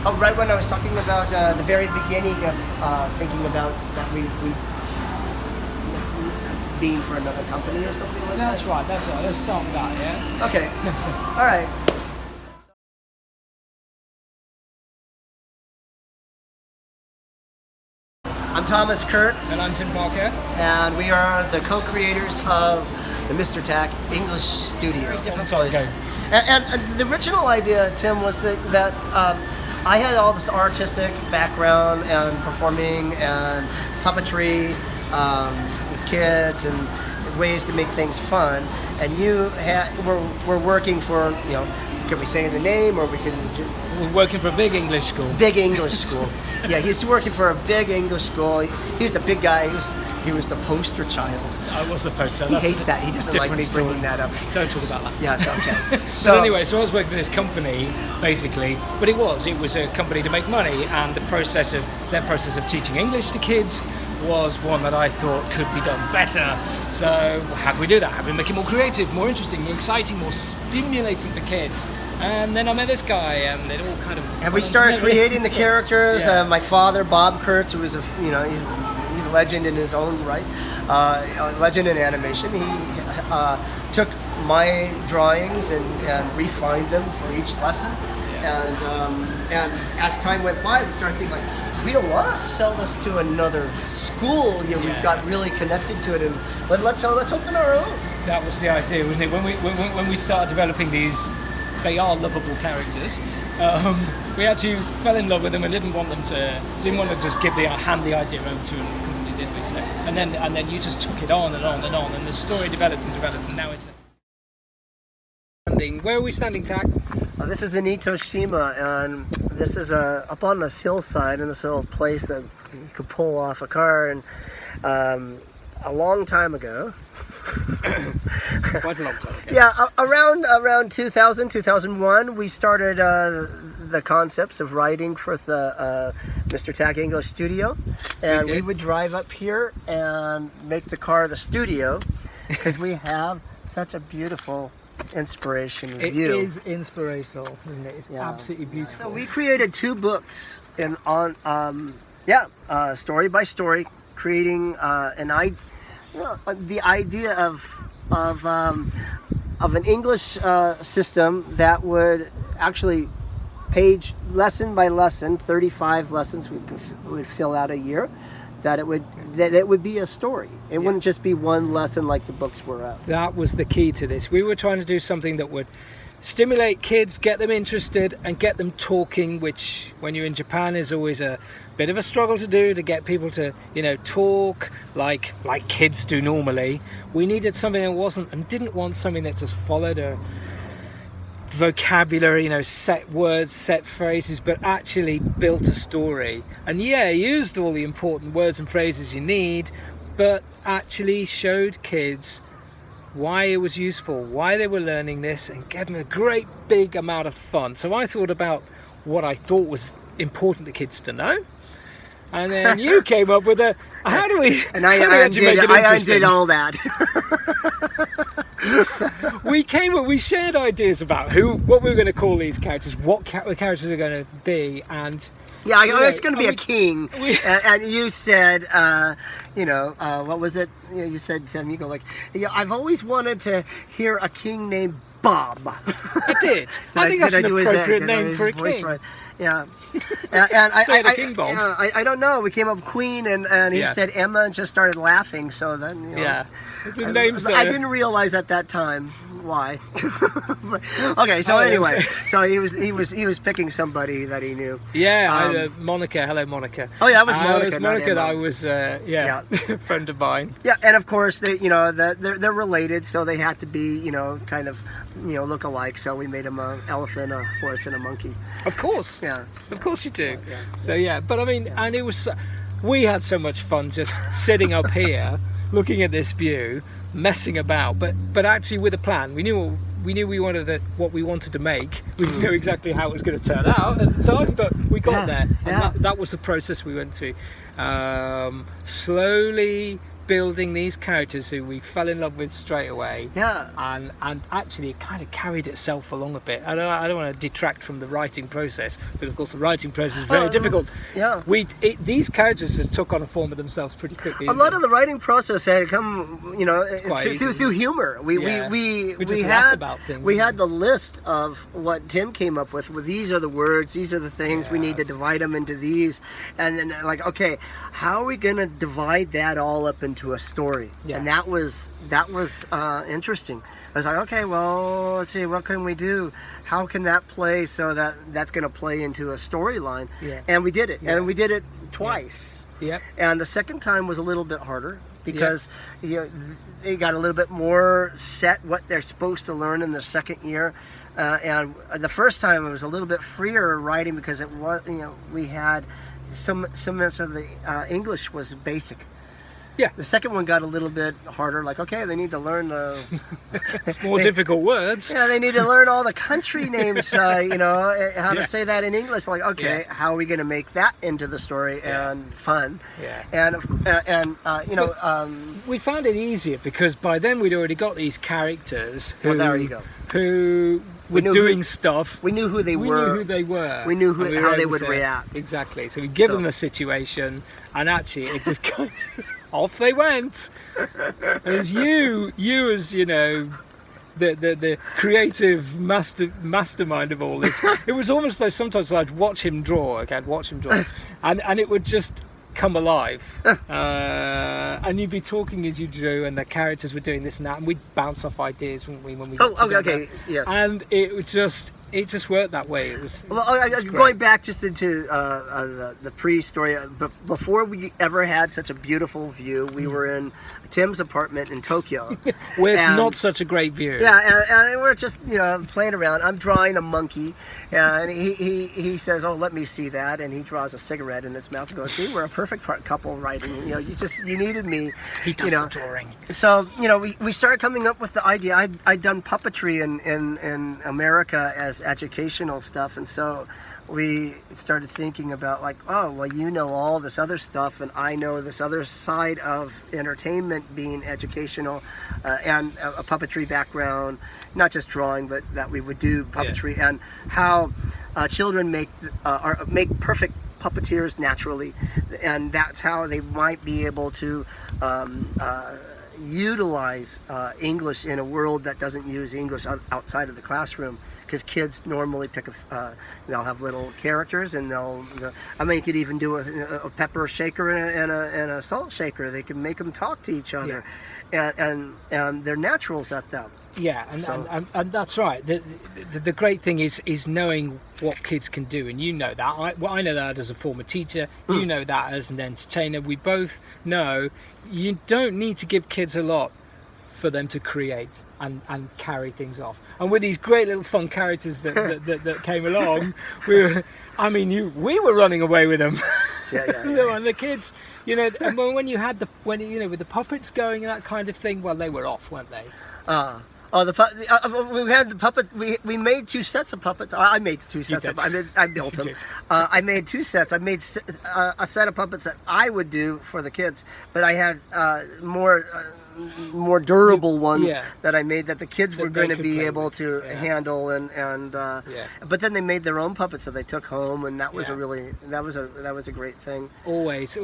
Oh, right when I was talking about the very beginning of thinking about that we being for another company or something like that? That's right, let's start with that, yeah? Okay, all right. I'm Thomas KURTZ. And I'm Tim Parker. And we are the co-creators of the Mr. Tack English Studio. Very different place. And the original idea, Tim, was that I had all this artistic background and performing and puppetry with kids and ways to make things fun. And you were working for, can we say the name or we can... We're working for a big English school. Big English school. Yeah, he's working for a big English school. He was the big guy. He was the poster child. I was the poster. He hates that. He doesn't like me bringing that up. Don't talk about that. Yeah, it's okay. So anyway, I was working for this company, basically, but it was a company to make money, and their process of teaching English to kids was one that I thought could be done better. So how can we do that? How can we make it more creative, more interesting, more exciting, more stimulating for kids? And then I met this guy, and it all kind of... And we started creating the characters. Yeah. My father, Bob KURTZ, who was he's a legend in his own right, a legend in animation. He took my drawings and refined them for each lesson. Yeah. And as time went by, we started thinking we don't want to sell this to another school. We've got really connected to it, and let's open our own. That was the idea, wasn't it? When we started developing these, they are lovable characters. We actually fell in love with them and didn't want to just hand the idea over to a company, did we? So, and then you just took it on and on and on, and the story developed and now it's standing. Where are we standing, Tack? This is in Itoshima, and this is up on this hillside in this little place that you could pull off a car. And a long time ago, quite a long time ago. Yeah, around 2000, 2001, we started the concepts of writing for the Mr. Tack English Studio, and we would drive up here and make the car the studio because we have such a beautiful inspiration view. It is inspirational, isn't it? It's absolutely beautiful. So we created 2 books story by story, creating the idea of an English system that would actually page lesson by lesson, 35 lessons we would fill out a year. That it would be a story. It wouldn't just be one lesson like the books were of. That was the key to this. We were trying to do something that would stimulate kids, get them interested, and get them talking, which when you're in Japan is always a bit of a struggle to do, to get people to talk like kids do normally. We needed something that didn't want something that just followed a vocabulary, set words, set phrases, but actually built a story. And used all the important words and phrases you need, but actually showed kids why it was useful, why they were learning this, and gave them a great big amount of fun. So I thought about what I thought was important to kids to know, and then you came up with how do we undid all that. We shared ideas about what we were going to call these characters, what the characters are going to be, and it's going to be a king. And you said, what was it? You said, Sam, you go I've always wanted to hear a king named Bob. I did. I think that's an appropriate name for a king. Right? Yeah. And King Bob. I don't know. We came up with Queen, and he said Emma, and just started laughing. So then, I didn't realize at that time why. Okay, so anyway, so he was picking somebody that he knew. Yeah, Monica. Hello, Monica. Oh yeah, that was Monica. It was Monica that I was a friend of mine. Yeah, and of course they're related, so they had to be kind of look alike. So we made him an elephant, a horse, and a monkey. Of course. Yeah. Of course you do. Yeah. So but I mean, and it was we had so much fun just sitting up here, looking at this view, messing about, but actually with a plan. We knew we wanted what we wanted to make. We didn't know exactly how it was going to turn out at the time, but we got there. And that was the process we went through. Slowly building these characters who we fell in love with straight away. Yeah. And actually it kind of carried itself along a bit. I don't want to detract from the writing process, but of course the writing process is very difficult. Yeah. These characters just took on a form of themselves pretty quickly. A lot of the writing process had come, through humor. We just had laugh about things. we had the list of what Tim came up with. Well, these are the words, these are the things, we need to divide them into these, and then like, okay, how are we gonna divide that all up into a story? Yeah. And that was interesting. I was like, okay, well, let's see, what can we do? How can that play so that that's going to play into a storyline? Yeah. And we did it, and we did it twice. Yeah. And the second time was a little bit harder because they got a little bit more set what they're supposed to learn in the second year. And the first time it was a little bit freer writing because it was, we had so much of the English was basic. Yeah. The second one got a little bit harder. Like, okay, they need to learn the more difficult words. Yeah, they need to learn all the country names. How to say that in English. Like, okay, how are we going to make that into the story and fun? Yeah. And we found it easier because by then we'd already got these characters who, there you go. Who were doing stuff. We knew who they were. We knew who they were. We knew how they would react. Exactly. So we give them a situation, and actually it just kind of off they went. As you as the creative mastermind of all this, it was almost like sometimes I'd watch him draw, and it would just come alive, and you'd be talking as you drew, and the characters were doing this and that, and we'd bounce off ideas, wouldn't we? When we got together. Yes. And it just worked that way. It was going back just into the pre-story, but before we ever had such a beautiful view, we were in Tim's apartment in Tokyo with not such a great view. Yeah, and we're just playing around. I'm drawing a monkey, and he says, "Oh, let me see that," and he draws a cigarette in his mouth and goes, "See, we're a perfect couple writing. You needed me." He does the drawing. So we started coming up with the idea. I'd done puppetry in America as educational stuff, and so we started thinking about like, oh, well, all this other stuff, and I know this other side of entertainment being educational, and a puppetry background, not just drawing, but that we would do puppetry, and how children make perfect puppeteers naturally, and that's how they might be able to utilize English in a world that doesn't use English outside of the classroom, because kids normally they'll have little characters, and you could even do a pepper shaker and a salt shaker. They can make them talk to each other, and they're naturals at that. Yeah, and that's right. The great thing is knowing what kids can do, and that. I know that as a former teacher. You know that as an entertainer. We both know you don't need to give kids a lot for them to create and carry things off. And with these great little fun characters that came along, we were running away with them. Yeah. And the kids, and when you had with the puppets going and that kind of thing, well, they were off, weren't they? We had the puppet. We made 2 sets of puppets. I made 2 sets. I built them. I made 2 sets. I made a set of puppets that I would do for the kids, but I had more durable ones that I made that the kids were going to be able to handle, but then they made their own puppets that they took home, and that was that was a great thing. Always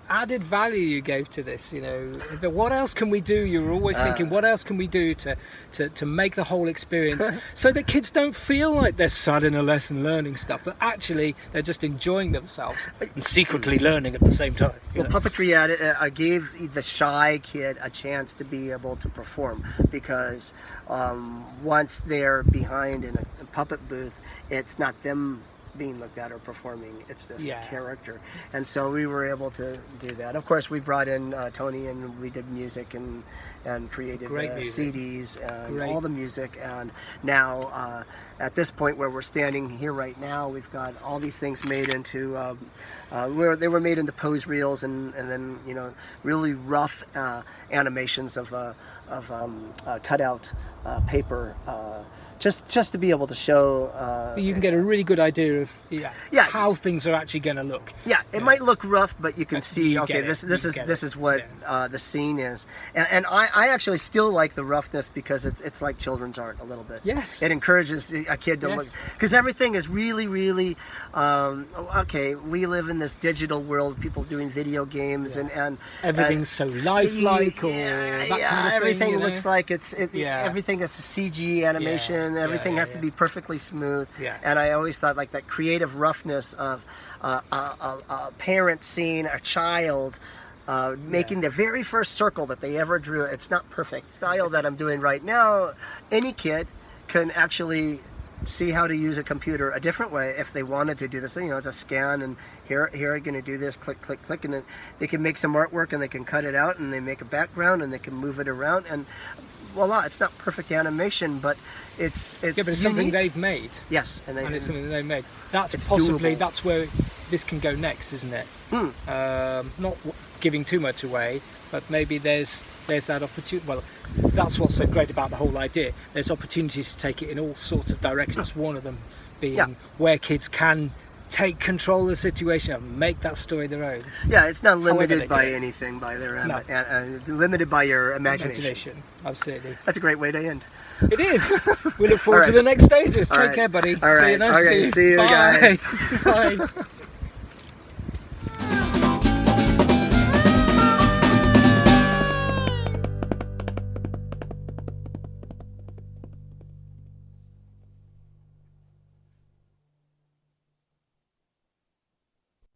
added value you gave to this. What else can we do? You're always thinking, what else can we do to make the whole experience so that kids don't feel like they're sat in a lesson learning stuff, but actually they're just enjoying themselves and secretly learning at the same time. Puppetry gave the shy kid a chance to be able to perform, because once they're behind in a puppet booth, it's not them being looked at or performing, it's this character, and so we were able to do that. Of course, we brought in Tony, and we did music and created CDs and all the music, and now at this point where we're standing here right now, we've got all these things made into they were made into pose reels, and then really rough animations of cutout paper just to be able to show. You can get a really good idea of how things are actually going to look. Yeah, it might look rough, but you can see. Okay, this is what the scene is, and I actually still like the roughness because it's like children's art a little bit. Yes, it encourages a kid to look, because everything is really okay. We live in this digital world, people doing video games and everything's so lifelike that kind of everything thing, looks like everything is CG animation. Everything has to be perfectly smooth. And I always thought like that creative roughness of a parent seeing a child making the very first circle that they ever drew. It's not perfect style that I'm doing right now. Any kid can actually see how to use a computer a different way if they wanted to do this. You know, it's a scan, and here I'm going to do this, click, click, click, and then they can make some artwork, and they can cut it out, and they make a background, and they can move it around, and voila, it's not perfect animation, but it's something they've made. Yes, and it's something that they've made. That's possibly that's where this can go next, isn't it? Not giving too much away, but maybe there's that opportunity. Well, that's what's so great about the whole idea. There's opportunities to take it in all sorts of directions. One of them being where kids can take control of the situation and make that story their own. Yeah, it's not limited by anything, by their limited by your imagination. Absolutely. That's a great way to end. It is. We look forward to the next stages. Take care, buddy. All right. See you. See you guys. Bye.